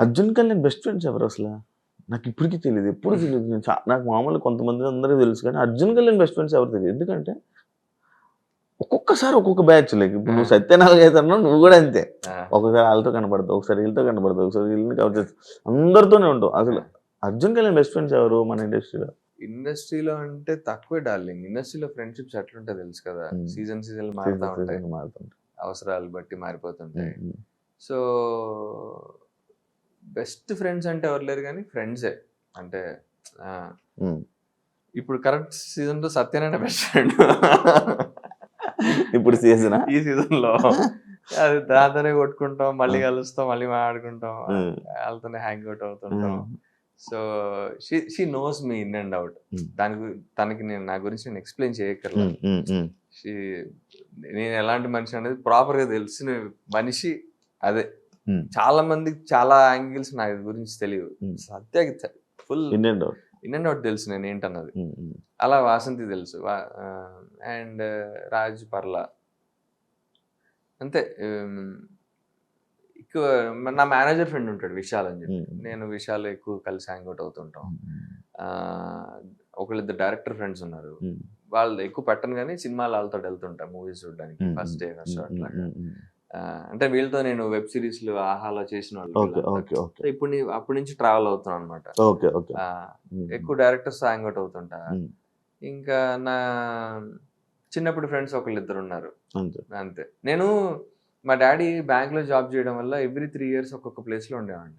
Arjun Kalyan best friends ఎవరు అసలు? నాకు ఇప్పటికి తెలీదు. ఎప్పుడు తెలీదు. నాకు మామూలుగా కొంతమంది అందరికీ తెలుసు కానీ అర్జున్ కళ్యాణ్ బెస్ట్ ఫ్రెండ్స్ ఎవరు తెలీదు. ఎందుకంటే ఒక్కొక్కసారి ఒక్కొక్క బ్యాచ్. లైక్ ఇప్పుడు నువ్వు సత్యనారాయణ అన్నావు, నువ్వు కూడా అంతే. ఒకసారి వాళ్ళతో కనపడతావు, ఒకసారి వీళ్ళతో కనపడతావు, ఒకసారి వీళ్ళని కవర్ చేస్తావు. అందరితోనే ఉంటావు. అసలు అర్జున్ కళ్యాణ్ బెస్ట్ ఫ్రెండ్స్ ఎవరు మన ఇండస్ట్రీలో? ఇండస్ట్రీలో అంటే తక్కువే డార్లింగ్. ఇండస్ట్రీలో ఫ్రెండ్షిప్స్ ఎట్లుంటాయి తెలుసు కదా, సీజన్ మారుతా ఉంటాయి, అవసరాలు బట్టి మారిపోతుంటాయి. సో బెస్ట్ ఫ్రెండ్స్ అంటే ఎవరు లేరు కానీ ఫ్రెండ్సే. అంటే ఇప్పుడు కరెక్ట్ సీజన్ లో సత్యనారాయణ బెస్ట్ ఫ్రెండ్. ఇప్పుడు సీజన్ ఈ సీజన్ లో అది దాంతోనే కొట్టుకుంటాం, మళ్ళీ కలుస్తాం, మళ్ళీ మాట్లాడుకుంటాం, వాళ్ళతోనే హ్యాంగ్ అవుట్ అవుతుంటాం. So she knows me in and out. తనకి నా గురించి నేను ఎక్స్ప్లెయిన్ చేయక్కర్లేదు. నేను ఎలాంటి మనిషి అనేది ప్రాపర్ గా తెలిసిన మనిషి. అదే చాలా మందికి చాలా యాంగిల్స్ నా గురించి తెలియదు. సత్యకి ఫుల్ ఇన్ అండ్ అవుట్ తెలుసు నేను ఏంటన్నది. అలా వాసంతి తెలుసు, అండ్ రాజ్ పర్ల అంతే. ఎక్కువ నా మేనేజర్ ఫ్రెండ్ ఉంటాడు విశాల్ అని చెప్పి, నేను విశాల్ ఎక్కువ కలిసి హ్యాంగ్ అవుట్ అవుతుంటాం. ఒకళ్ళిద్దరు డైరెక్టర్ ఫ్రెండ్స్ ఉన్నారు, వాళ్ళు ఎక్కువ పెట్టను కానీ సినిమాలు వాళ్ళతో వెళ్తుంటా మూవీస్ చూడడానికి, ఫస్ట్ డే ఫస్ట్ షో అట్లాగా. అంటే వీళ్ళతో నేను వెబ్ సిరీస్లు ఆహాలో చేసిన వాళ్ళు. ఇప్పుడు అప్పటి నుంచి ట్రావెల్ అవుతున్నాను అనమాట. ఎక్కువ డైరెక్టర్స్ హ్యాంగ్ అవుట్ అవుతుంటా. ఇంకా నా చిన్నప్పుడు ఫ్రెండ్స్ ఒకళ్ళిద్దరు ఉన్నారు అంతే. నేను మా డాడీ బ్యాంక్ లో జాబ్ చేయడం వల్ల ఎవ్రీ 3 years ఒక్కొక్క ప్లేస్ లో ఉండేవాడిని.